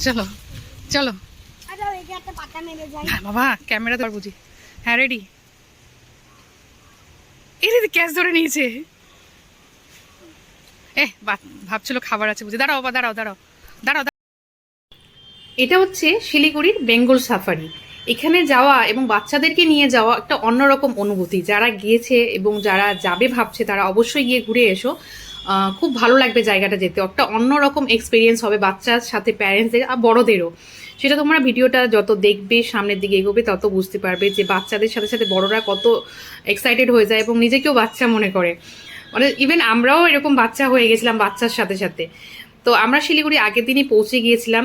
চলো চলো বাবা, ক্যামেরা ধর বুঝি। হ্যাঁ রেডি। এই ক্যাশ ধরে নিয়েছে। ভাবছিল খাবার আছে বুঝি। দাঁড়াও বাবা, দাঁড়াও দাঁড়াও দাঁড়াও। এটা হচ্ছে শিলিগুড়ির বেঙ্গল সাফারি। এখানে যাওয়া এবং বাচ্চাদেরকে নিয়ে যাওয়া একটা অন্যরকম অনুভূতি। যারা গিয়েছে এবং যারা যাবে ভাবছে তারা অবশ্যই গিয়ে ঘুরে এসো। খুব ভালো লাগবে জায়গাটা যেতে। একটা অন্যরকম এক্সপিরিয়েন্স হবে বাচ্চার সাথে, প্যারেন্টসদের আর বড়দেরও। সেটা তোমরা ভিডিওটা যত দেখবে, সামনের দিকে এগোবে, তত বুঝতে পারবে যে বাচ্চাদের সাথে সাথে বড়রা কত এক্সাইটেড হয়ে যায় এবং নিজেকেও বাচ্চা মনে করে। মানে ইভেন আমরাও এরকম বাচ্চা হয়ে গেছিলাম বাচ্চার সাথে সাথে। তো আমরা শিলিগুড়ি আগের দিনই পৌঁছে গিয়েছিলাম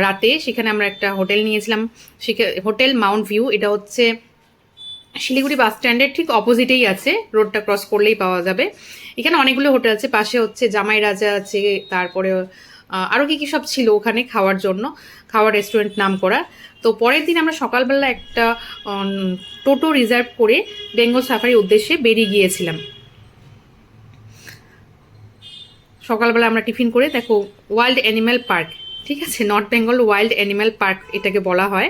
রাতে। সেখানে আমরা একটা হোটেল নিয়েছিলাম, হোটেল মাউন্ট ভিউ। এটা হচ্ছে শিলিগুড়ি বাস স্ট্যান্ডের ঠিক অপোজিটেই আছে, রোডটা ক্রস করলেই পাওয়া যাবে। এখানে অনেকগুলো হোটেল আছে, পাশে হচ্ছে জামাই রাজা আছে, তারপরে আরও কি সব ছিল ওখানে খাওয়ার জন্য, খাওয়ার রেস্টুরেন্ট নাম করা। তো পরের দিন আমরা সকালবেলা একটা টোটো রিজার্ভ করে বেঙ্গল সাফারির উদ্দেশ্যে বেরিয়ে গিয়েছিলাম। সকালবেলা আমরা টিফিন করে, দেখো ওয়াইল্ড অ্যানিম্যাল পার্ক, ঠিক আছে, north Bengal wild animal park এটাকে বলা হয়।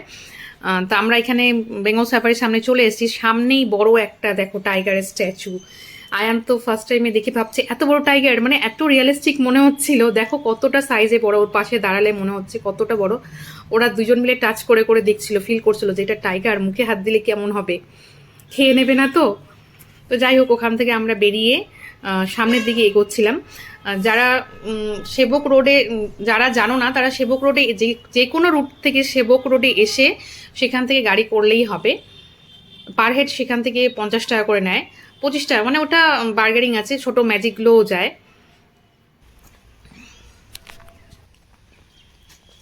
তা আমরা এখানে বেঙ্গল সাফারির সামনে চলে এসেছি। সামনেই বড় একটা দেখো টাইগারের স্ট্যাচু। আয়ান তো ফার্স্ট টাইমে দেখে ভাবছে এত বড় টাইগার, মানে এত রিয়েলিস্টিক মনে হচ্ছিল। দেখো কতটা সাইজে বড়, ওর পাশে দাঁড়ালে মনে হচ্ছে কতটা বড়। ওরা দুজন মিলে টাচ করে করে দেখছিল, ফিল করছিল যে এটা টাইগার, মুখে হাত দিলে কেমন হবে, খেয়ে নেবে না তো। তো যাই হোক, ওখান থেকে আমরা বেরিয়ে সামনের দিকে এগোচ্ছিলাম। যারা সেবক রোডে, যারা জানো না তারা সেবক রোডে যে কোনো রুট থেকে সেবক রোডে এসে সেখান থেকে গাড়ি করলেই হবে। পার হেড সেখান থেকে 50 টাকা করে নেয়, 25 টাকা, মানে ওটা বার্গেনিং আছে। ছোট ম্যাজিকগুলোও যায়।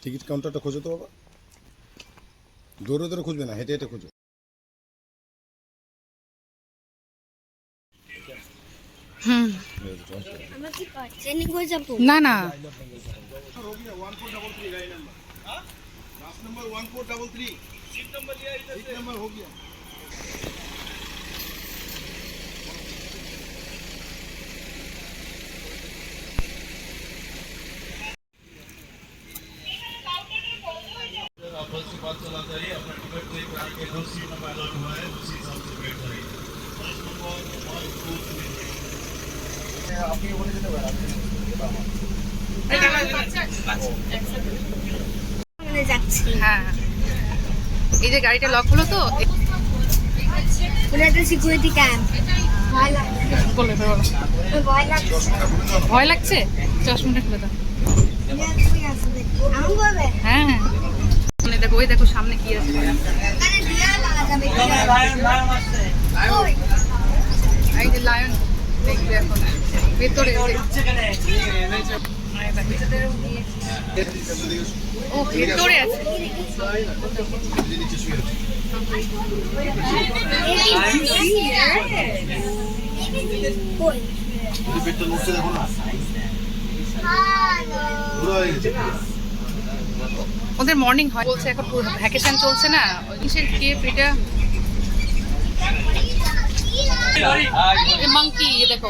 টিকিট কাউন্টারটা খোঁজো তো বাবা, দৌড়ে দৌড়ে খুঁজবে না, হেঁটে হেঁটে খুঁজো। না না, হ্যাঁ এই যে গাড়িটা লক হলো তো, সিকিউরিটি ক্যাম্প। ভয় লাগছে, চশমাটা খুলে দাও। হ্যাঁ হ্যাঁ, দেখো ওই দেখো সামনে কি আছে। এই যে লায়ন দেখবে এখন ভেতরে। ও ভেতরে আছে। ওদের মর্নিং হয় বলছে, এখন ভ্যাকেশন চলছে না, এটা মাংকি। দেখো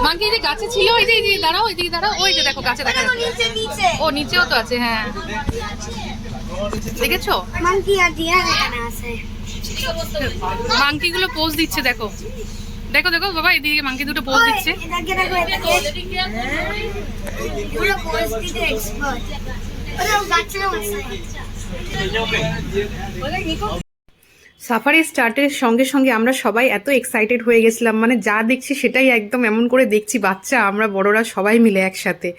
মাংকি যে গাছে ছিল, এই যে দাঁড়াও, এইদিকে দাঁড়াও, ওই যে দেখো গাছে দেখা যাচ্ছে। ও নিচেও তো আছে, হ্যাঁ দেখেছো মাংকি। আর ডিয়ার এখানে আছে, মাংকি গুলো পোজ দিচ্ছে। দেখো দেখো দেখো বাবা, এদিকে মাংকি দুটো পোজ দিচ্ছে। সাফারি স্টার্টের সঙ্গে সঙ্গে আমরা সবাই এত এক্সাইটেড হয়ে গেছিলাম, মানে যা দেখছি সেটাই একদম এমন করে দেখছি, বাচ্চা আমরা বড়রা সবাই মিলে একসাথে।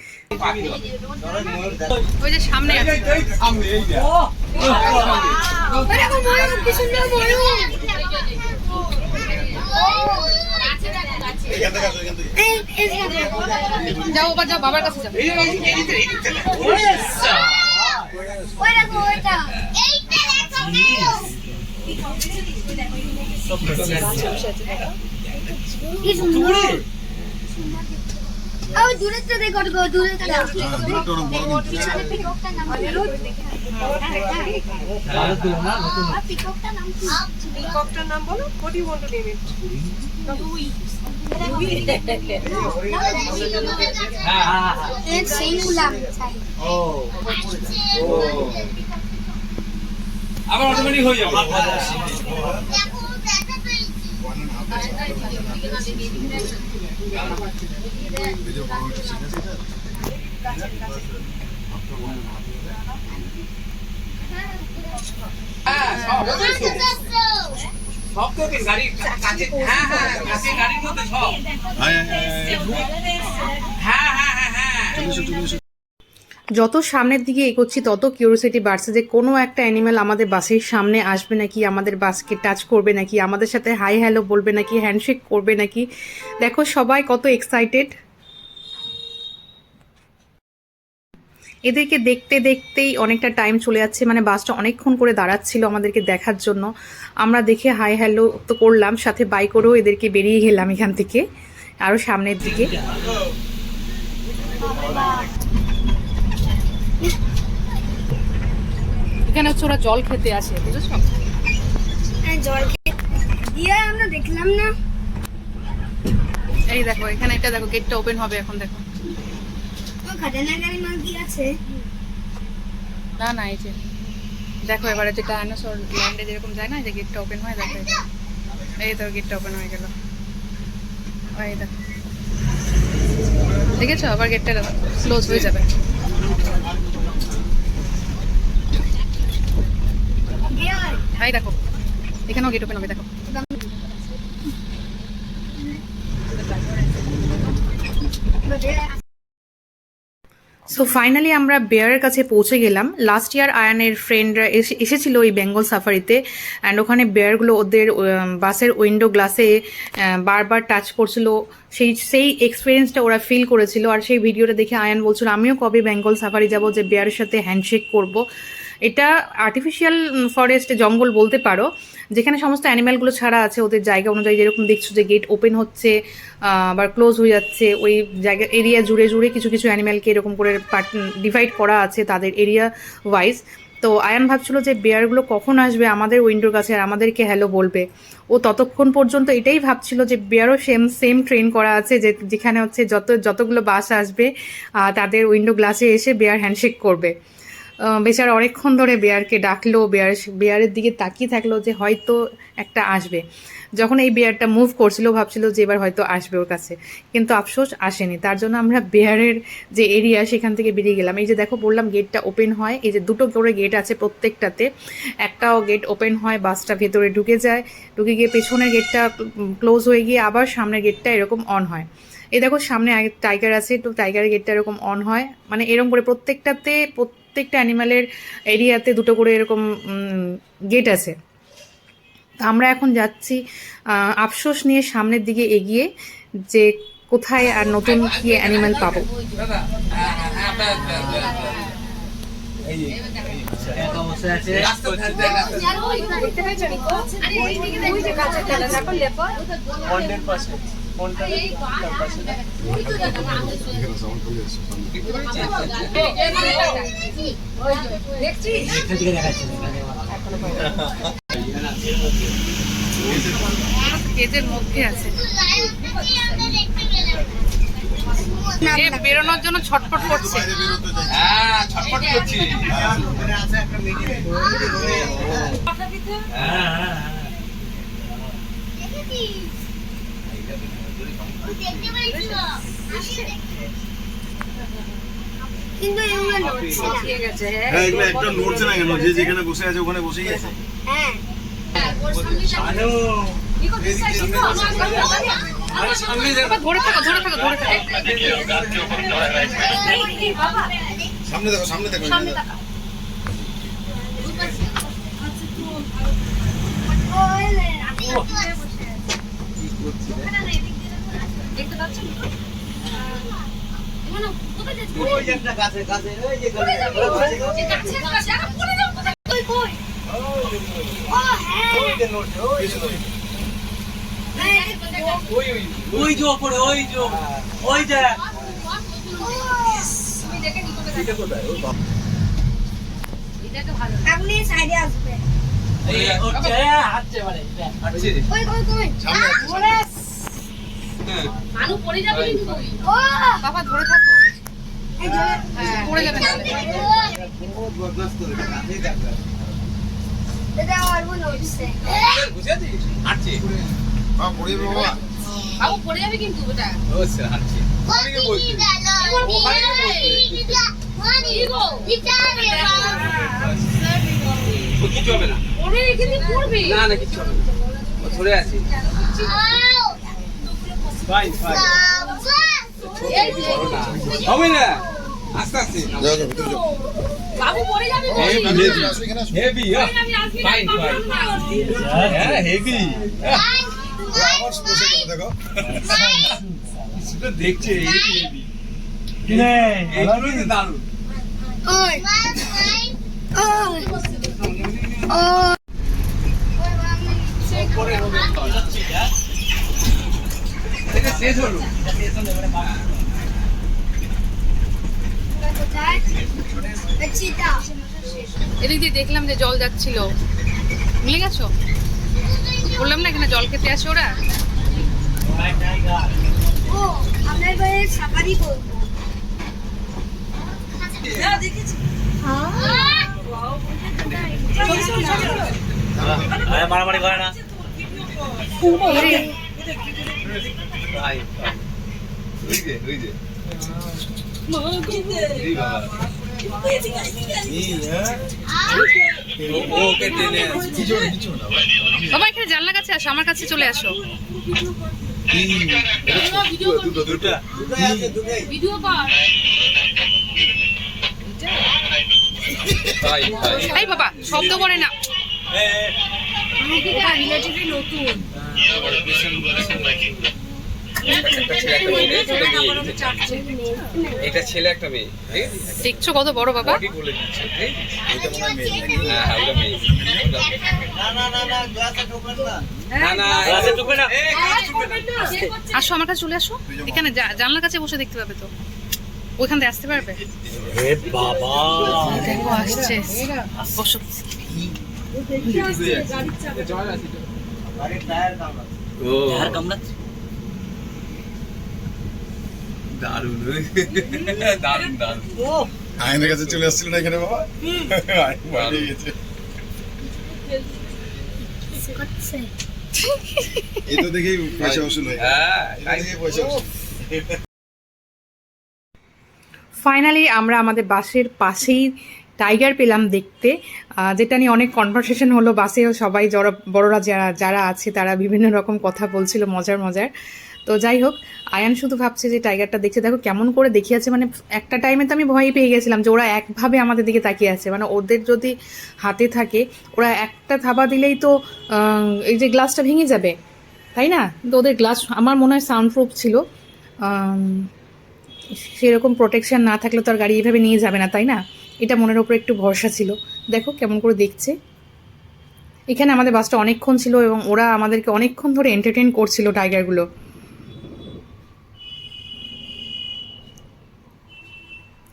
ওই যে সামনে যাও বাবা, যাও বাবার কাছে যাও। দূরে তো দেখো, দূরে পিককটার নাম বলো। What do you want to name it? আবার অটোমেটিক হয়ে যাবে। সব তো গাড়ি কাছে, হ্যাঁ হ্যাঁ কাছে গাড়ির মধ্যে সব, হ্যাঁ হ্যাঁ হ্যাঁ হ্যাঁ। যত সামনের দিকে এগোচ্ছি তত কিউরিওসিটি বাড়ছে যে কোনো একটা অ্যানিমেল আমাদের বাসের সামনে আসবে নাকি, আমাদের বাসকে টাচ করবে নাকি, আমাদের সাথে হাই হ্যালো বলবে নাকি, হ্যান্ডশেক করবে নাকি। দেখো সবাই কত এক্সাইটেড। এদেরকে দেখতে দেখতেই অনেকটা টাইম চলে যাচ্ছে, মানে বাসটা অনেকক্ষণ করে দাঁড়াচ্ছিল আমাদেরকে দেখার জন্য। আমরা দেখে হাই হ্যালো তো করলাম, সাথে বাই করেও এদেরকে বেরিয়ে গেলাম এখান থেকে আরও সামনের দিকে। এখানে হচ্ছে ওরা জল খেতে আসে, বুঝেছো? জল দিয়ে আমরা দেখলাম না। এই দেখো এখানে এটা দেখো, গেটটা ওপেন হবে এখন। দেখো খাটানাগারি মাগি আছে না না, এই যে দেখো এবারে যে ডাইনোসর ল্যান্ডে যেরকম যায় না, যে গেটটা ওপেন হয়, দেখো এই তো গেটটা ওপেন হয়ে গেল। এই দেখো, দেখেছো? আবার গেটটা ক্লোজ হয়ে যাবে। এই দেখো এখানেও গেট ওপেন হবে, দেখো। সো ফাইনালি আমরা বেয়ারের কাছে পৌঁছে গেলাম। লাস্ট ইয়ার আয়ানের ফ্রেন্ডরা এসেছিল ওই বেঙ্গল সাফারিতে, অ্যান্ড ওখানে বেয়ারগুলো ওদের বাসের উইন্ডো গ্লাসে বারবার টাচ করছিল। সেই এক্সপিরিয়েন্সটা ওরা ফিল করেছিল। আর সেই ভিডিওটা দেখে আয়ান বলছিল আমিও কবে বেঙ্গল সাফারি যাব, যে বেয়ারের সাথে হ্যান্ডশেক করব। এটা আর্টিফিশিয়াল ফরেস্ট, জঙ্গল বলতে পারো, যেখানে সমস্ত অ্যানিম্যালগুলো ছাড়া আছে ওদের জায়গা অনুযায়ী। যেরকম দেখছো যে গেট ওপেন হচ্ছে আবার ক্লোজ হয়ে যাচ্ছে, ওই জায়গা এরিয়া জুড়ে জুড়ে কিছু কিছু অ্যানিম্যালকে এরকম করে ডিভাইড করা আছে তাদের এরিয়া ওয়াইজ। তো আয়ান ভাবছিল যে বেয়ারগুলো কখন আসবে আমাদের উইন্ডোর কাছে আর আমাদেরকে হ্যালো বলবে। ও ততক্ষণ পর্যন্ত এটাই ভাবছিল যে বেয়ারও সেম ট্রেন করা আছে, যে যেখানে হচ্ছে যতগুলো বাস আসবে তাদের উইন্ডো গ্লাসে এসে বেয়ার হ্যান্ডশেক করবে। বেচারা অনেকক্ষণ ধরে বেয়ারকে ডাকলো, বেয়ারের দিকে তাকিয়ে থাকলো যে হয়তো একটা আসবে। যখন এই বেয়ারটা মুভ করছিল ভাবছিল যে এবার হয়তো আসবে ওর কাছে, কিন্তু আফসোস আসেনি। তার জন্য আমরা বেয়ারের যে এরিয়া সেখান থেকে বেরিয়ে গেলাম। এই যে দেখো বললাম গেটটা ওপেন হয়, এই যে দুটো করে গেট আছে প্রত্যেকটাতে, একটাও গেট ওপেন হয়, বাসটা ভেতরে ঢুকে যায়, ঢুকে গিয়ে পেছনের গেটটা ক্লোজ হয়ে গিয়ে আবার সামনের গেটটা এরকম অন হয়। এই দেখো সামনে টাইগার আছে, তো টাইগারের গেটটা এরকম অন হয়, মানে এরকম করে প্রত্যেকটা অ্যানিমালের এরিয়াতে দুটো করে এরকম গেট আছে। আমরা এখন যাচ্ছি আফসোস নিয়ে সামনের দিকে এগিয়ে, যে কোথায় আর নতুন কি অ্যানিমাল পাবো। কেজের মধ্যে আছে, বেরোনোর জন্য ছটফট করছে। হ্যাঁ ছটফট করছি। কিন্তু এগুলো নড়ছে না। ঠিক আছে, হ্যাঁ এগুলো একটা নড়ছে না কেন? যে যেখানে বসে আছে ওখানে বসেই আছে। হ্যাঁ ধরে থাকো। সামনে দেখো, সামনে দেখো। দেখতে পাচ্ছেন? ওই যে একটা গাছে গাছে ওই যে গাছে ওই যে নড়ছে ওই যে ওপরে ওই যে এটা কোথায়? আপনি সাইডে আসবেন হাঁটছে ওই সামনে আছে, ওরে মানু পড়ে যাবে কিন্তু তুই ও বাবা ধরে থাকো এই যে পড়ে যাবে না এটা আর মনে হচ্ছে বুঝেছিস হাঁটছে বাবা পড়ে যাবে বাবা। বাবু পড়ে যাবে কিন্তু ওটা ও স্যার হাঁটছে ওখানে বলছে ও কিছু হবে না পড়ে কিন্তু পড়বে না না কিছু হবে না ও ধরে আছে ফাইন ফাইন হবে না আস্তে আস্তে যাও যাও ভিতরে যাও। বাবু পড়ে যাবে এখানে আসো, এখানে আসো। হেভি ফাইন ফাইন হ্যাঁ হেভি আমার স্পোর্টসের কথা দেখো। সেটা দেখছে হেভি হেভি কিনে এইগুলো তো দারুণ ওই ওই ও এটা শেষ হলো কোথায় চিতা এদিক দিয়ে দেখলাম যে জল যাচ্ছিল ভুলে গেছো বললাম না এখানে জল খেতে আসে ওরা ও আপনার বাড়ি সাফারি করবো মারামারি করে না ফাইন ফাইন ওই যে এই বাবা ওকে টেনে আছে কিছু না, কিছু না ভাই। বাবা এখানে জানলা কাছে আসো আমার কাছে চলে আসো দুটো ভিডিও কর ফাইন ফাইন এই বাবা শব্দ করে না এটা ছেলে একটা মেয়ে দেখছো কত বড় বাবা কি বলে দিচ্ছে এটা মনে হয় মেয়ে নাকি? হ্যাঁ হ্যাঁ ওটা মেয়ে না না গ্লাসে ঢুকবে না আসো আমার কাছে চলে আসো এখানে জানলার কাছে বসে দেখতে পাবে তো ওইখান থেকে আসতে পারবে হে বাবা দেখো আসছে বসো ও আর কামড়াচ্ছে দারুণ দারুণ দারুণ আয়নের কাছে চলে আসছিল না এখানে বাবা। আয়ন বাইরে গেছে। এই তো দেখেই পয়সা উসুল হয়ে গেল। হ্যাঁ এটা দেখেই পয়সা উসুল। ফাইনালি আমরা আমাদের বাসের পাশেই টাইগার পেলাম দেখতে যেটা নিয়ে অনেক কনভারসেশন হলো বাসেও সবাই বড়রা যারা যারা আছে তারা বিভিন্ন রকম কথা বলছিল মজার মজার তো যাই হোক আয়ান শুধু ভাবছে যে টাইগারটা দেখছে দেখো কেমন করে দেখিয়েছে মানে একটা টাইমে তো আমি ভয় পেয়ে গেছিলাম যে ওরা একভাবে আমাদের দিকে তাকিয়ে আছে মানে ওদের যদি হাতে থাকে ওরা একটা থাবা দিলেই তো এই যে গ্লাসটা ভেঙে যাবে তাই না কিন্তু ওদের গ্লাস আমার মনে হয় সাউন্ড প্রুফ ছিল সেরকম প্রোটেকশন না থাকলে তো আর গাড়ি এভাবে নিয়ে যাবে না তাই না এটা মনের ওপর একটু ভরসা ছিল দেখো কেমন করে দেখছে এখানে আমাদের বাসটা অনেকক্ষণ ছিল এবং ওরা আমাদেরকে অনেকক্ষণ ধরে এন্টারটেইন করছিল টাইগারগুলো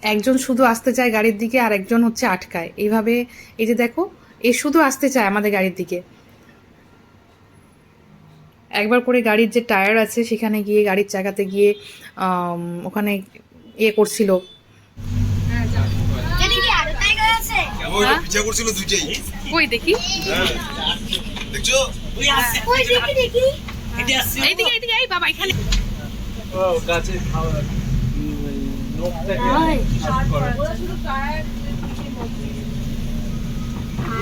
একজন শুধু আসতে চায় গাড়ির দিকে আর একজন হচ্ছে আটকায় এইভাবে এই যে দেখো এ শুধু আসতে চায় আমাদের গাড়ির দিকে একবার করে গাড়ির যে টায়ার আছে সেখানে গিয়ে গাড়ির চাকাতে গিয়ে ওখানে ইয়ে করছিল এখানে কি আরো টাইগার আছে ওই তো পিছা করছিল দুইটাই। ওই দেখি দেখছো? ওই আসছে ওই দেখি দেখি এটা আসছে এইদিকে এইদিকে এই বাবা এখানে ও গাছে খাওয়া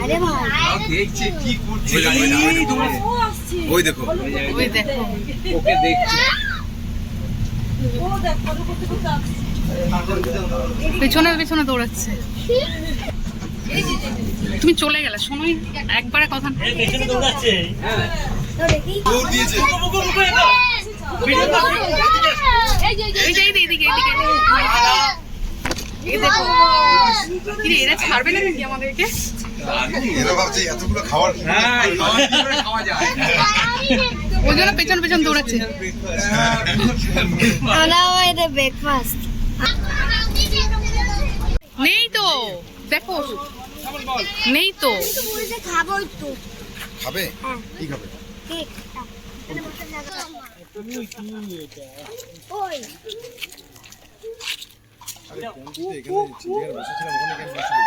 আরে ভাই দেখছে কি করছে ওই দেখো। ওই দেখো ওকে দেখছে পেছনে পেছনে দৌড়াচ্ছে তুমি চলে গেলে শোনোই একবারে কথা না। এই পেছনে দৌড়াচ্ছে হ্যাঁ তো দেখি দৌড় দিয়েছে। এই যে এইদিকে এইদিকে এই দেখো কি রে, এরা ছাড়বে না নাকি আমাদেরকে এরা ভাবছে এতগুলো খাবার হ্যাঁ খাওয়া যায় ওই জন্য পেছন পেছন দৌড়াচ্ছে আমরা এটা ব্রেকফাস্ট নেই তো দেখো নেই তো। বলছে খাবো একটু খাবে? হ্যাঁ। কি খাবে? কেক ওই আরে কোনটিতে এখানে চিড়িয়াখানা বসেছিলাম ওখানে কেন বসেছিল?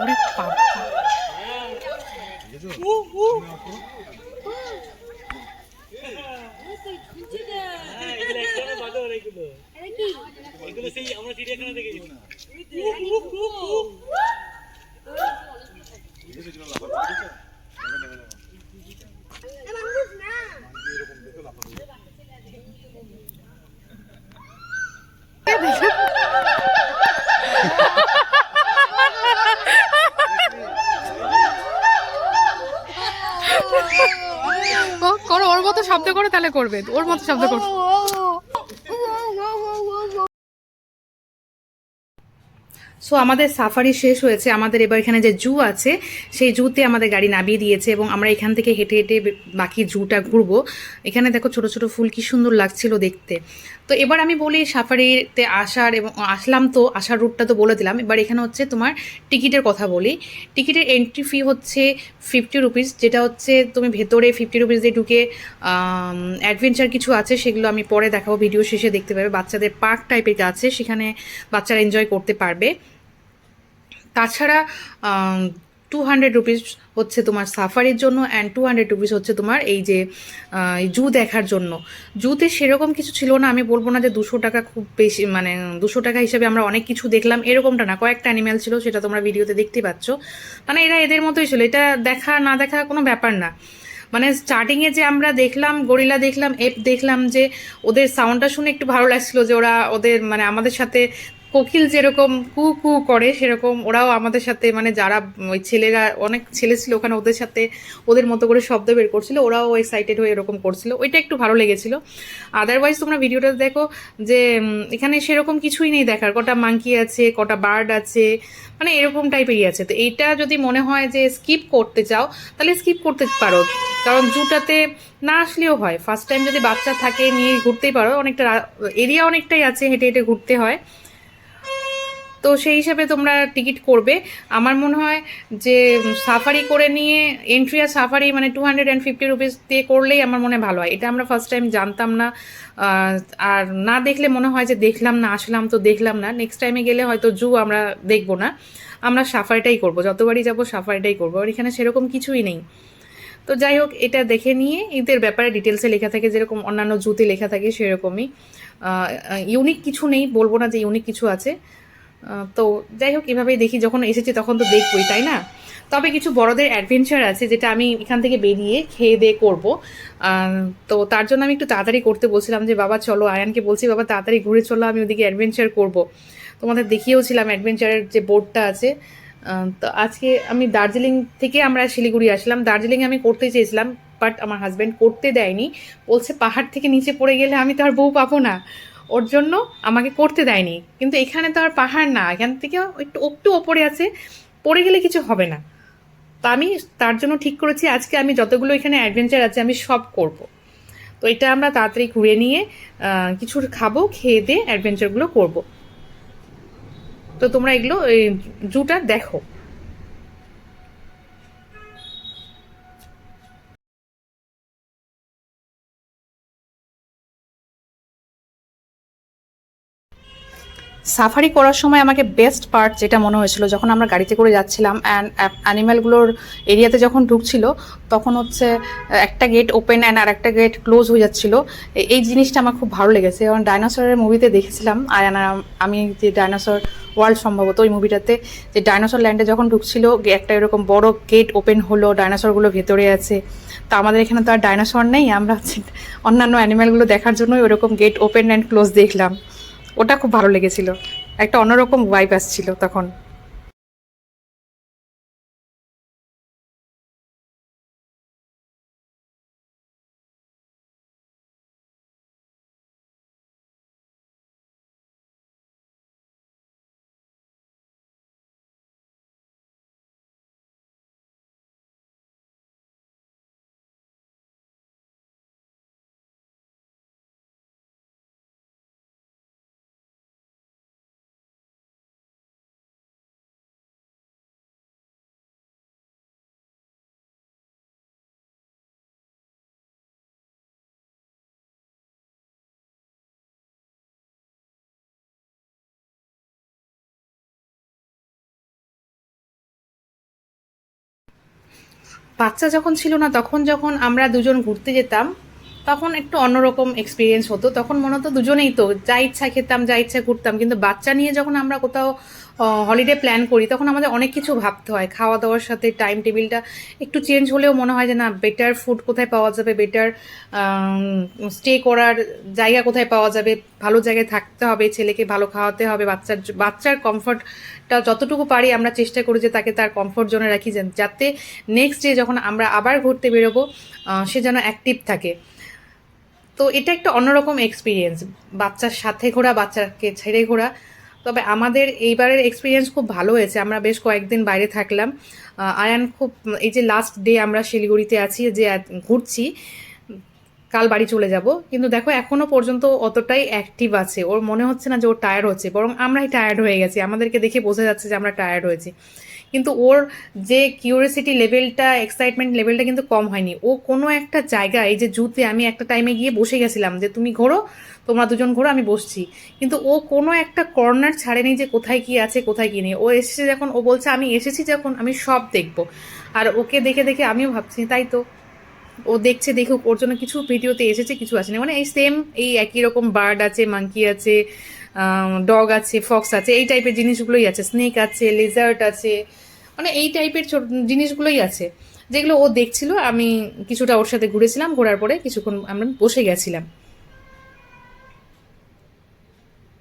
ওরে বাবা। বুঝেছো? এগুলো সেই আমরা চিড়িয়াখানা দেখেছি। ও করো, ওর মতো শব্দ করো তাহলে করবে, ওর মতো শব্দ করো। সো আমাদের সাফারি শেষ হয়েছে। আমাদের এবার এখানে যে জু আছে সেই জুতে আমাদের গাড়ি নামিয়ে দিয়েছে এবং আমরা এখান থেকে হেঁটে হেঁটে বাকি জুটা ঘুরবো। এখানে দেখো ছোট ছোট ফুল কি সুন্দর লাগছিল দেখতে। তো এবার আমি বলি সাফারিতে আসার এবং আসলাম তো, আসার রুটটা তো বলে দিলাম। এবার এখানে হচ্ছে তোমার টিকিটের কথা বলি। টিকিটের এন্ট্রি ফি হচ্ছে 50 রুপিস, যেটা হচ্ছে তুমি ভেতরে 50 রুপিস দিয়ে ঢুকে অ্যাডভেঞ্চার কিছু আছে, সেগুলো আমি পরে দেখাবো, ভিডিও শেষে দেখতে পাবে। বাচ্চাদের পার্ক টাইপের আছে, সেখানে বাচ্চারা এনজয় করতে পারবে। তাছাড়া 200 রুপিস হচ্ছে তোমার সাফারির জন্য, অ্যান্ড 200 রুপিস হচ্ছে তোমার এই যে জু দেখার জন্য। জুতে সেরকম কিছু ছিল না, আমি বলবো না যে 200 টাকা খুব বেশি, মানে 200 টাকা হিসেবে আমরা অনেক কিছু দেখলাম এরকমটা না। কয়েকটা অ্যানিম্যাল ছিল, সেটা তোমরা ভিডিওতে দেখতে পাচ্ছ। মানে এরা এদের মতোই ছিল, এটা দেখা না দেখা কোনো ব্যাপার না। মানে স্টার্টিংয়ে যে আমরা দেখলাম গরিলা দেখলাম, এপ দেখলাম, যে ওদের সাউন্ডটা শুনে একটু ভালো লাগছিল, যে ওরা ওদের মানে আমাদের সাথে কোকিল যেরকম কু কু করে সেরকম ওরাও আমাদের সাথে, মানে যারা ওই ছেলেরা, অনেক ছেলে ছিল ওখানে, ওদের সাথে ওদের মতো করে শব্দ বের করছিল, ওরাও এক্সাইটেড হয়ে এরকম করছিল, ওইটা একটু ভালো লেগেছিল। আদারওয়াইজ তোমরা ভিডিওটা দেখো যে এখানে সেরকম কিছুই নেই দেখার। কটা মাঙ্কি আছে, কটা বার্ড আছে, মানে এরকম টাইপেরই আছে। তো এইটা যদি মনে হয় যে স্কিপ করতে চাও তাহলে স্কিপ করতে পারো, কারণ জুটাতে না আসলেও হয়। ফার্স্ট টাইম যদি বাচ্চা থাকে নিয়ে ঘুরতেই পারো, অনেকটা এরিয়া অনেকটাই আছে, হেঁটে হেঁটে ঘুরতে হয়। তো সেই হিসাবে তোমরা টিকিট করবে। আমার মনে হয় যে সাফারি করে নিয়ে এন্ট্রি আর সাফারি মানে 250 রুপিস দিয়ে করলেই আমার মনে হয় ভালো হয়। এটা আমরা ফার্স্ট টাইম জানতাম না, আর না দেখলে মনে হয় যে দেখলাম না, আসলাম তো দেখলাম না। নেক্সট টাইমে গেলে হয়তো জু আমরা দেখবো না, আমরা সাফারিটাই করবো, যতবারই যাবো সাফারিটাই করবো। আর এখানে সেরকম কিছুই নেই। তো যাই হোক, এটা দেখে নিয়ে এদের ব্যাপারে ডিটেলসে লেখা থাকে, যেরকম অন্যান্য জুতে লেখা থাকে সেরকমই। ইউনিক কিছু নেই, বলবো না যে ইউনিক কিছু আছে। তো যাই হোক, এভাবেই দেখি, যখন এসেছি তখন তো দেখবই, তাই না? তবে কিছু বড়দের অ্যাডভেঞ্চার আছে যেটা আমি এখান থেকে বেরিয়ে খেয়ে দিয়ে করবো। তো তার জন্য আমি একটু তাড়াতাড়ি করতে বলছিলাম যে বাবা চলো, আয়ানকে বলছি বাবা তাড়াতাড়ি ঘুরে চলো, আমি ওদিকে অ্যাডভেঞ্চার করব। তোমাদের দেখিয়েওছিলাম অ্যাডভেঞ্চারের যে বোর্ডটা আছে। তো আজকে আমি দার্জিলিং থেকে আমরা শিলিগুড়ি আসলাম। দার্জিলিংয়ে আমি করতে চেয়েছিলাম, বাট আমার হাজব্যান্ড করতে দেয়নি, বলছে পাহাড় থেকে নিচে পড়ে গেলে আমি তো আর বউ পাবো না, ওর জন্য আমাকে করতে দেয়নি। কিন্তু এখানে তো আর পাহাড় না, এখান থেকে একটু একটু ওপরে আছে, পড়ে গেলে কিছু হবে না। তা আমি তার জন্য ঠিক করেছি আজকে আমি যতগুলো এখানে অ্যাডভেঞ্চার আছে আমি সব করব। তো এটা আমরা তাড়াতাড়ি ঘুরে নিয়ে কিছু খাবো, খেয়ে দিয়ে অ্যাডভেঞ্চারগুলো করব। তো তোমরা এগুলো জুটা দেখো। সাফারি করার সময় আমাকে বেস্ট পার্ট যেটা মনে হয়েছিল, যখন আমরা গাড়িতে করে যাচ্ছিলাম অ্যান্ড অ্যানিম্যালগুলোর এরিয়াতে যখন ঢুকছিল, তখন হচ্ছে একটা গেট ওপেন অ্যান্ড আর একটা গেট ক্লোজ হয়ে যাচ্ছিল। এই জিনিসটা আমার খুব ভালো লেগেছে, কারণ ডাইনোসরের মুভিতে দেখেছিলাম আয়ানা আমি, যে ডাইনোসর ওয়ার্ল্ড সম্ভবত ওই মুভিটাতে, যে ডাইনোসর ল্যান্ডে যখন ঢুকছিল একটা এরকম বড় গেট ওপেন হলো, ডাইনোসরগুলো ভেতরে আছে। তো আমাদের এখানে তো আর ডাইনোসর নেই, আমরা হচ্ছে অন্যান্য অ্যানিম্যালগুলো দেখার জন্যই ওরকম গেট ওপেন অ্যান্ড ক্লোজ দেখলাম। ওটা খুব ভালো লেগেছিল, একটা অন্যরকম ভাইব আসছিল তখন। বাচ্চা যখন ছিল না তখন যখন আমরা দুজন ঘুরতে যেতাম তখন একটু অন্যরকম এক্সপিরিয়েন্স হতো, তখন মনে হতো দুজনেই তো যা ইচ্ছা খেতাম যা ইচ্ছা ঘুরতাম। কিন্তু বাচ্চা নিয়ে যখন আমরা কোথাও হলিডে প্ল্যান করি তখন আমাদের অনেক কিছু ভাবতে হয়, খাওয়া দাওয়ার সাথে টাইম টেবিলটা একটু চেঞ্জ হলেও মনে হয় যে না বেটার ফুড কোথায় পাওয়া যাবে, বেটার স্টে করার জায়গা কোথায় পাওয়া যাবে, ভালো জায়গায় থাকতে হবে, ছেলেকে ভালো খাওয়াতে হবে, বাচ্চার কমফর্টটা যতটুকু পারি আমরা চেষ্টা করি যে তাকে তার কমফর্ট জোনে রাখি, যাতে নেক্সট ডে যখন আমরা আবার ঘুরতে বেরোবো সে যেন অ্যাক্টিভ থাকে। তো এটা একটা অন্যরকম এক্সপিরিয়েন্স, বাচ্চার সাথে ঘোরা, বাচ্চাকে ছেড়ে ঘোরা। তবে আমাদের এইবারের এক্সপিরিয়েন্স খুব ভালো হয়েছে, আমরা বেশ কয়েকদিন বাইরে থাকলাম। আয়ান খুব, এই যে লাস্ট ডে আমরা শিলিগুড়িতে আছি, যে ঘুরছি, কাল বাড়ি চলে যাব, কিন্তু দেখো এখনো পর্যন্ত অতটাই অ্যাক্টিভ আছে, ওর মনে হচ্ছে না যে ওর টায়ার্ড হচ্ছে, বরং আমরাই টায়ার্ড হয়ে গেছি, আমাদেরকে দেখে বোঝা যাচ্ছে যে আমরা টায়ার্ড হয়েছি। কিন্তু ওর যে কিউরিয়াসিটি লেভেলটা, এক্সাইটমেন্ট লেভেলটা কিন্তু কম হয়নি। ও কোনো একটা জায়গায়, এই যে জুতে আমি একটা টাইমে গিয়ে বসে গেছিলাম যে তুমি ঘোরো, তোমরা দুজন ঘোরো, আমি বসছি, কিন্তু ও কোনো একটা কর্নার ছাড়েনি যে কোথায় কি আছে কোথায় কি নেই। ও এসেছে যখন, ও বলছে আমি এসেছি যখন আমি সব দেখবো। আর ওকে দেখে দেখে আমিও ভাবছি তাই তো, ও দেখছে দেখুক, ওর জন্য কিছু ভিডিওতে এসেছে কিছু আসেনি, মানে এই সেম এই একই রকম বার্ড আছে, মাঙ্কি আছে, ডগ আছে, ফক্স আছে, এই টাইপের জিনিসগুলোই আছে, স্নেক আছে, লেজার্ট আছে, মানে এই টাইপের জিনিসগুলোই আছে যেগুলো ও দেখছিল। আমি কিছুটা ওর সাথে ঘুরেছিলাম, ঘোরার পরে কিছুক্ষণ আমরা বসে গেছিলাম।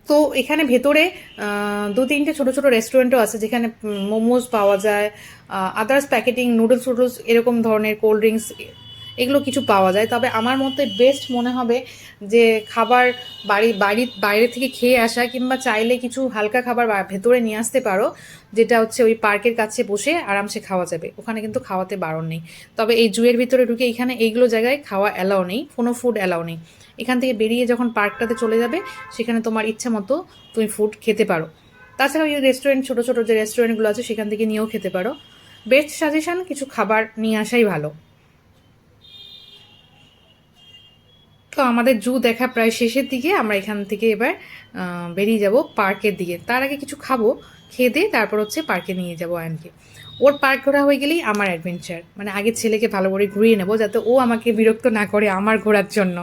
তো এখানে ভেতরে 2-3টে ছোট ছোট রেস্টুরেন্টও আছে যেখানে মোমোজ পাওয়া যায়, আদার্স প্যাকেটিং নুডলস টুডলস এরকম ধরনের কোল্ড ড্রিঙ্কস এগুলো কিছু পাওয়া যায়। তবে আমার মতে বেস্ট মনে হবে যে খাবার বাইরে থেকে খেয়ে আসা, কিংবা চাইলে কিছু হালকা খাবার ভেতরে নিয়ে আসতে পারো, যেটা হচ্ছে ওই পার্কের কাছে বসে আরামসে খাওয়া যাবে, ওখানে কিন্তু খাওয়াতে বারণ নেই। তবে এই জুয়ের ভিতরে ঢুকে এখানে এইগুলো জায়গায় খাওয়া অ্যালাও নেই, কোনো ফুড অ্যালাও নেই। এখান থেকে বেরিয়ে যখন পার্কটাতে চলে যাবে সেখানে তোমার ইচ্ছা মতো তুমি ফুড খেতে পারো। তাছাড়া ওই রেস্টুরেন্ট, ছোটো ছোটো যে রেস্টুরেন্টগুলো আছে সেখান থেকে নিয়েও খেতে পারো। বেস্ট সাজেশন কিছু খাবার নিয়ে আসাই ভালো। তো আমাদের জু দেখা প্রায় শেষের দিকে, আমরা এখান থেকে এবার বেরিয়ে যাব পার্কের দিকে। তার আগে কিছু খাবো, খেয়ে দিয়ে তারপর হচ্ছে পার্কে নিয়ে যাবো আয়নকে। ওর পার্ক ঘোরা হয়ে গেলেই আমার অ্যাডভেঞ্চার, মানে আগে ছেলেকে ভালো করে ঘুরিয়ে নেবো যাতে ও আমাকে বিরক্ত না করে আমার ঘোরার জন্য।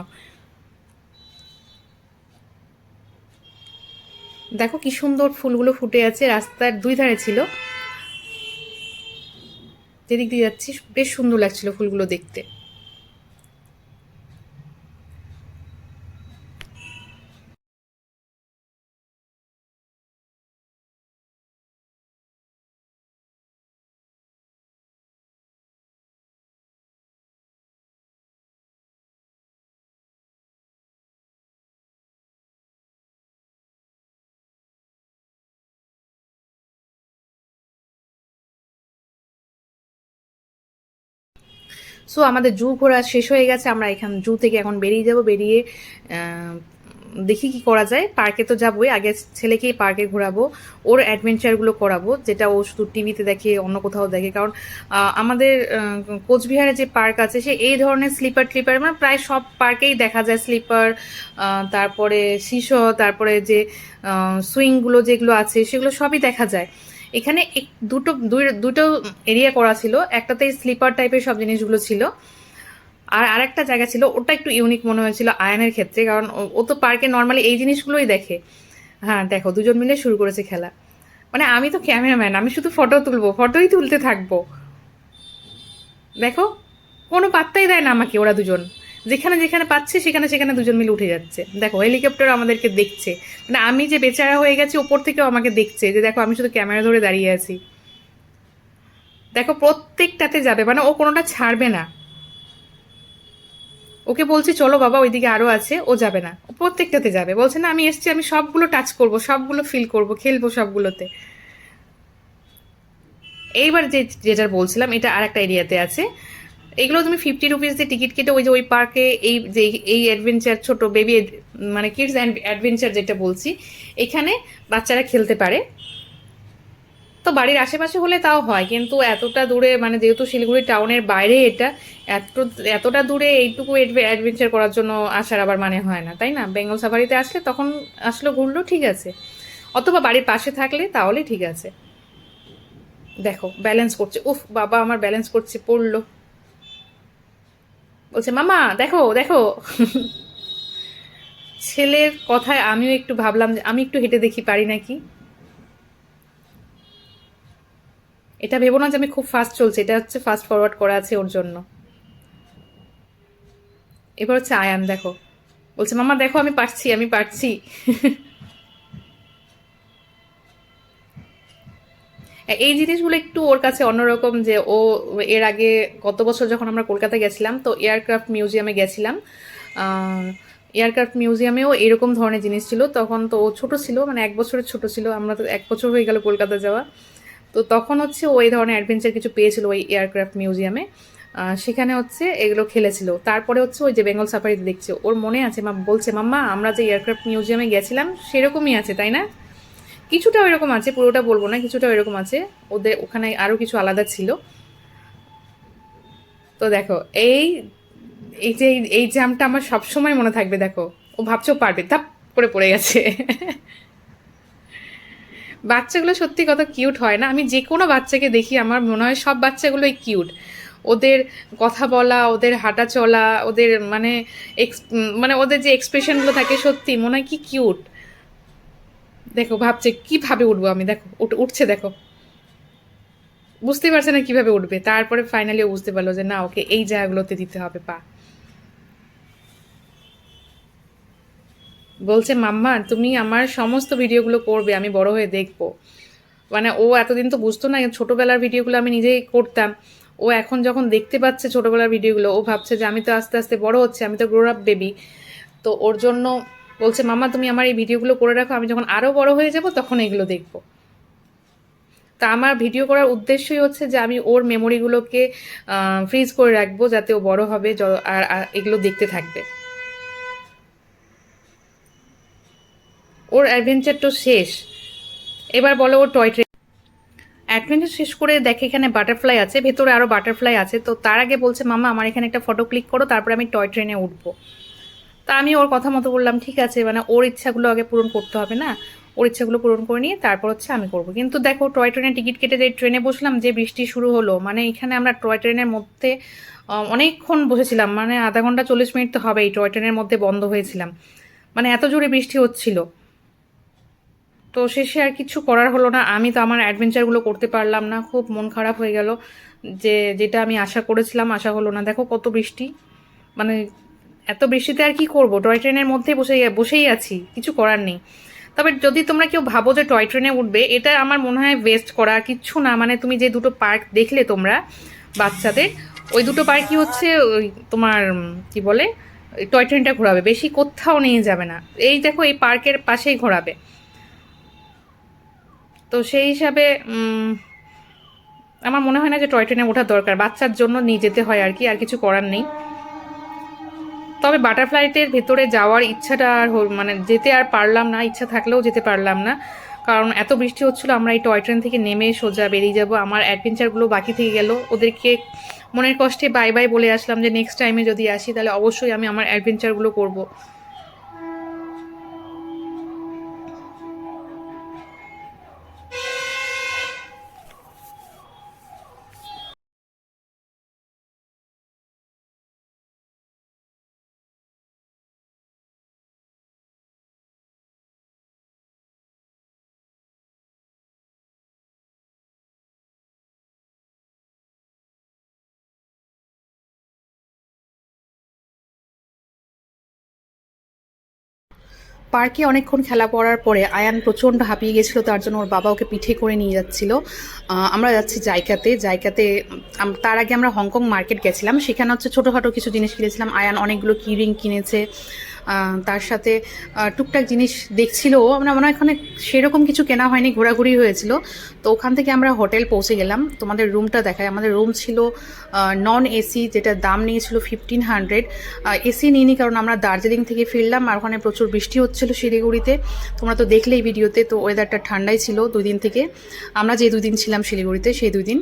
দেখো কি সুন্দর ফুলগুলো ফুটে আছে, রাস্তার দুই ধারে ছিল, যেদিক দিয়ে যাচ্ছি বেশ সুন্দর লাগছিল ফুলগুলো দেখতে। সো আমাদের জু ঘোরা শেষ হয়ে গেছে, আমরা এখান জু থেকে এখন বেরিয়ে যাব। বেরিয়ে দেখি কি করা যায়। পার্কে তো যাবোই, আগে ছেলেকেই পার্কে ঘোরাবো, ওর অ্যাডভেঞ্চারগুলো করাবো যেটা ও শুধু টিভিতে দেখে, অন্য কোথাও দেখে। কারণ আমাদের কোচবিহারে যে পার্ক আছে সে এই ধরনের স্লিপার মানে প্রায় সব পার্কেই দেখা যায় স্লিপার, তারপরে সিসো, তারপরে যে সুইংগুলো যেগুলো আছে সেগুলো সবই দেখা যায়। এখানে দুটো এরিয়া করা ছিল, একটাতে স্লিপার টাইপের সব জিনিসগুলো ছিল, আর আরেকটা জায়গা ছিল ওটা একটু ইউনিক মনে হয়েছিল আয়নের ক্ষেত্রে, কারণ ও তো পার্কে নর্মালি এই জিনিসগুলোই দেখে। হ্যাঁ দেখো দুজন মিলে শুরু করেছে খেলা, মানে আমি তো ক্যামেরাম্যান, আমি শুধু ফটো তুলবো, ফটোই তুলতে থাকবো। দেখো কোনো পাত্তাই দেয় না আমাকে, ওরা দুজন যেখানে যেখানে পাচ্ছে সেখানে দুজন মিলে উঠে যাচ্ছে। দেখো হেলিকপ্টার আমাদেরকে দেখছে, মানে আমি যে বেচারা হয়ে গেছি ওপর থেকেও আমাকে দেখছে যে দেখো আমি শুধু ক্যামেরা ধরে দাঁড়িয়ে আছি। দেখো প্রত্যেকটাতে যাবে, মানে ও কোনোটা ছাড়বে না। ওকে বলছি চলো বাবা ওইদিকে আরো আছে, ও যাবে না, ও প্রত্যেকটাতে যাবে, বলছে না আমি এসছি, আমি সবগুলো টাচ করব, সবগুলো ফিল করব, খেলবো সবগুলোতে। এইবার যেটা বলছিলাম এটা আর একটা এরিয়াতে আছে, এগুলো তুমি 50 রুপিস দিয়ে টিকিট কেটে ওই যে ওই পার্কে এই অ্যাডভেঞ্চার ছোট বেবি মানে কিডস অ্যাডভেঞ্চার যেটা বলছি এখানে বাচ্চারা খেলতে পারে। তো বাড়ির আশেপাশে হলে তাও হয়, কিন্তু এতটা দূরে, মানে যেহেতু শিলিগুড়ি টাউনের বাইরে এটা, এতটা দূরে এইটুকু অ্যাডভেঞ্চার করার জন্য আসার আবার মানে হয় না, তাই না? বেঙ্গল সাফারিতে আসলে তখন আসলে ঘুরলো ঠিক আছে, অথবা বাড়ির পাশে থাকলে তাহলে ঠিক আছে। দেখো ব্যালেন্স করছে, উফ বাবা আমার ব্যালেন্স করছে, পড়লো। বলছে মামা দেখো দেখো। ছেলের কথায় আমিও একটু ভাবলাম যে আমি একটু হেঁটে দেখি পারি নাকি। এটা ভেবো না যে আমি খুব ফাস্ট চলছে, এটা হচ্ছে ফাস্ট ফরওয়ার্ড করা আছে ওর জন্য। এবার হচ্ছে আয়ান, দেখো বলছে মামা দেখো আমি পারছি আমি পারছি। এই জিনিসগুলো একটু ওর কাছে অন্যরকম, যে ও এর আগে গত বছর যখন আমরা কলকাতা গেছিলাম তো এয়ারক্রাফট মিউজিয়ামে গেছিলাম। এয়ারক্রাফট মিউজিয়ামেও এরকম ধরনের জিনিস ছিল, তখন তো ও ছোট ছিল, মানে 1 বছরের ছোট ছিল, আমরা তো 1 বছর হয়ে গেল কলকাতা যাওয়া। তো তখন হচ্ছে ও এই ধরনের অ্যাডভেঞ্চার কিছু পেয়েছিল ওই এয়ারক্রাফট মিউজিয়ামে। সেখানে হচ্ছে এগুলো খেলেছিল। তারপরে হচ্ছে ওই যে বেঙ্গল সাফারিতে দেখছে, ওর মনে আছে, মা বলছে মাম্মা আমরা যে এয়ারক্রাফট মিউজিয়ামে গেছিলাম সেরকমই আছে তাই না? কিছুটা ওইরকম আছে, পুরোটা বলবো না, কিছুটা ওইরকম আছে, ওদের ওখানে আরও কিছু আলাদা ছিল। তো দেখো এই এই যে এই জামটা আমার সবসময় মনে থাকবে। দেখো ও ভাবছেও পারবে, ধাপ করে পড়ে গেছে। বাচ্চাগুলো সত্যি কত কিউট হয় না? আমি যে কোনো বাচ্চাকে দেখি আমার মনে হয় সব বাচ্চাগুলোই কিউট। ওদের কথা বলা, ওদের হাঁটা চলা, ওদের মানে মানে ওদের যে এক্সপ্রেশনগুলো থাকে সত্যি মনে হয় কি কিউট। দেখো ভাবছে কিভাবে উঠবো আমি, দেখো উঠছে, দেখো বুঝতে পারছে না কিভাবে উঠবে, তারপরে ফাইনালি বুঝতে পারলো যে না ওকে এই জায়গাগুলোতে দিতে হবে পা। বলছে মাম্মা তুমি আমার সমস্ত ভিডিওগুলো করবে, আমি বড় হয়ে দেখবো। মানে ও এতদিন তো বুঝতো না, ছোটবেলার ভিডিওগুলো আমি নিজেই করতাম। ও এখন যখন দেখতে পাচ্ছে ছোটবেলার ভিডিওগুলো, ও ভাবছে যে আমি তো আস্তে আস্তে বড় হচ্ছে, আমি তো গ্রোর আপ বেবি। তো ওর জন্য বলছে মাম্মা তুমি আমার এই ভিডিওগুলো করে রাখো, আমি যখন আরও বড় হয়ে যাব তখন এগুলো দেখবো। তা আমার ভিডিও করার উদ্দেশ্যই হচ্ছে যে আমি ওর মেমোরিগুলোকে ফ্রিজ করে রাখবো, যাতে ও বড় হবে আর এগুলো দেখতে থাকবে। ওর অ্যাডভেঞ্চার তো শেষ, এবার বলো ওর টয় ট্রেন অ্যাডভেঞ্চার শেষ করে দেখে এখানে বাটারফ্লাই আছে, ভেতরে আরও বাটারফ্লাই আছে। তো তার আগে বলছে মামা আমার এখানে একটা ফটো ক্লিক করো, তারপরে আমি টয় ট্রেনে উঠবো। তা আমি ওর কথা মতো বললাম ঠিক আছে, মানে ওর ইচ্ছাগুলো আগে পূরণ করতে হবে না, ওর ইচ্ছাগুলো পূরণ করে নিয়ে তারপর হচ্ছে আমি করব। কিন্তু দেখো টয় ট্রেনে টিকিট কেটে যে ট্রেনে বসলাম, যে বৃষ্টি শুরু হলো, মানে এখানে আমরা টয় ট্রেনের মধ্যে অনেকক্ষণ বসেছিলাম, মানে আধা ঘন্টা 40 মিনিট তো হবেই টয় ট্রেনের মধ্যে বন্ধ হয়েছিলাম, মানে এত জোরে বৃষ্টি হচ্ছিল। তো শেষে আর কিছু করার হলো না, আমি তো আমার অ্যাডভেঞ্চারগুলো করতে পারলাম না, খুব মন খারাপ হয়ে গেল যে যেটা আমি আশা করেছিলাম আশা হলো না। দেখো কত বৃষ্টি, মানে এত বৃষ্টিতে আর কি করব, টয় ট্রেনের মধ্যে বসেই আছি, কিছু করার নেই। তবে যদি তোমরা কেউ ভাবো যে টয় ট্রেনে উঠবে, এটা আমার মনে হয় ওয়েস্ট করা কিচ্ছু না। মানে তুমি যে দুটো পার্ক দেখলে তোমরা বাচ্চাদের, ওই দুটো পার্কই হচ্ছে ওই তোমার কি বলে টয় ট্রেনটা ঘোরাবে, বেশি কোথাও নিয়ে যাবে না। এই দেখো এই পার্কের পাশেই ঘোরাবে। তো সেই হিসাবে আমার মনে হয় না যে টয় ট্রেনে ওঠার দরকার, বাচ্চার জন্য নিয়ে যেতে হয় আর কি, আর কিছু করার নেই। তবে বাটারফ্লাইটের ভেতরে যাওয়ার ইচ্ছাটা আর মানে যেতে আর পারলাম না, ইচ্ছা থাকলেও যেতে পারলাম না, কারণ এত বৃষ্টি হচ্ছিল। আমরা এই টয় ট্রেন থেকে নেমে সোজা বেরিয়ে যাব, আমার অ্যাডভেঞ্চারগুলো বাকি থেকে গেল। ওদেরকে মনের কষ্টে বাই বাই বলে আসলাম যে নেক্সট টাইমে যদি আসি তাহলে অবশ্যই আমি আমার অ্যাডভেঞ্চারগুলো করব। পার্কে অনেকক্ষণ খেলা করার পরে আয়ান প্রচণ্ড হাঁপিয়ে গেছিলো, তার জন্য ওর বাবা ওকে পিঠে করে নিয়ে যাচ্ছিলো। আমরা যাচ্ছি জায়গাতে তার আগে আমরা হংকং মার্কেট গেছিলাম, সেখানে হচ্ছে ছোটোখাটো কিছু জিনিস কিনেছিলাম। আয়ান অনেকগুলো কিরিং কিনেছে, তার সাথে টুকটাক জিনিস দেখছিল। আমরা মনে হয় এখানে সেরকম কিছু কেনা হয়নি, ঘোরাঘুরি হয়েছিল। তো ওখান থেকে আমরা হোটেল পৌঁছে গেলাম। তোমাদের রুমটা দেখায়, আমাদের রুম ছিল নন এসি, যেটা দাম নিয়েছিল 1500। এসি নিইনি কারণ আমরা দার্জিলিং থেকে ফিরলাম আর ওখানে প্রচুর বৃষ্টি হচ্ছিল। হচ্ছিল শিলিগুড়িতে, তোমরা তো দেখলেই ভিডিওতে। তো ওয়েদারটা ঠান্ডাই ছিল 2 দিন থেকে, আমরা যে 2 দিন ছিলাম শিলিগুড়িতে সেই 2 দিন।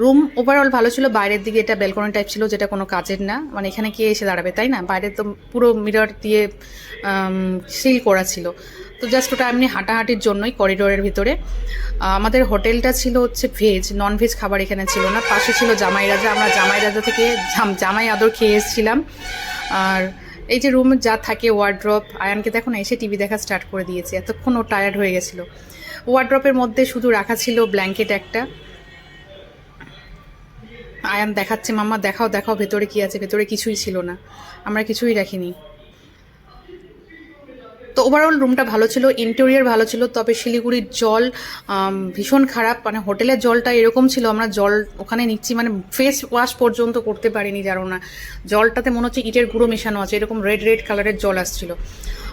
রুম ওভারঅল ভালো ছিল, বাইরের দিকে এটা ব্যালকনি টাইপ ছিল, যেটা কোনো কাজের না, মানে এখানে কে এসে দাঁড়াবে, তাই না? বাইরে তো পুরো মিরর দিয়ে সিল করা ছিল, তো জাস্ট ওটা এমনি হাঁটাহাঁটির জন্যই করিডোরের ভিতরে। আমাদের হোটেলটা ছিল হচ্ছে ভেজ, নন ভেজ খাবার এখানে ছিল না। পাশে ছিল জামাই রাজা, আমরা জামাই রাজা থেকে জামাই আদর খেয়ে এসেছিলাম। আর এই যে রুমে যা থাকে ওয়ার্ড্রপ, আয়ানকে দেখো না এসে টিভি দেখা স্টার্ট করে দিয়েছে, এতক্ষণ ও টায়ার্ড হয়ে গেছিলো। ওয়ার্ড্রপের মধ্যে শুধু রাখা ছিল ব্ল্যাঙ্কেট একটা। আয়ান দেখাচ্ছে, মাম্মা দেখাও দেখাও ভেতরে কি আছে, ভেতরে কিছুই ছিল না, আমরা কিছুই রাখিনি। তো ওভারঅল রুমটা ভালো ছিল, ইন্টেরিয়র ভালো ছিল। তবে শিলিগুড়ির জল ভীষণ খারাপ, মানে হোটেলের জলটা এরকম ছিল, আমরা জল ওখানে নিচ্ছি মানে ফেস ওয়াশ পর্যন্ত করতে পারিনি, জানো না জলটাতে মনে হচ্ছে ইটের গুঁড়ো মেশানো আছে, এরকম রেড রেড কালারের জল আসছিল।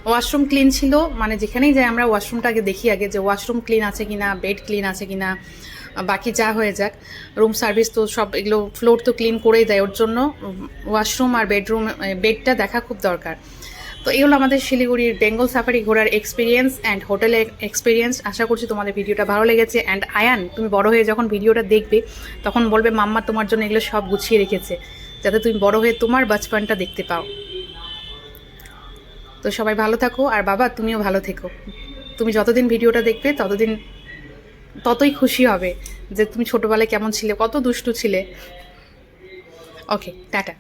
ওয়াশরুম ক্লিন ছিল, মানে যেখানেই যাই আমরা ওয়াশরুমটা আগে দেখি আগে যে ওয়াশরুম ক্লিন আছে কিনা, বেড ক্লিন আছে কিনা, বাকি যা হয়ে যাক। রুম সার্ভিস তো সব এগুলো ফ্লোর তো ক্লিন করেই দেয়, ওর জন্য ওয়াশরুম আর বেডটা দেখা খুব দরকার। তো এগুলো আমাদের শিলিগুড়ির বেঙ্গল সাফারি ঘোরার এক্সপিরিয়েন্স অ্যান্ড হোটেলের এক্সপিরিয়েন্স। আশা করছি তোমাদের ভিডিওটা ভালো লেগেছে। অ্যান্ড আয়ান, তুমি বড় হয়ে যখন ভিডিওটা দেখবে তখন বলবে মাম্মা তোমার জন্য এগুলো সব গুছিয়ে রেখেছে, যাতে তুমি বড় হয়ে তোমার বাচপনটা দেখতে পাও। তো সবাই ভালো থাকো, আর বাবা তুমিও ভালো থেকো। তুমি যতদিন ভিডিওটা দেখবে ততই খুশি হবে যে তুমি ছোটবেলায় কেমন ছিলে, কত দুষ্টু ছিলে। ওকে, টাটা।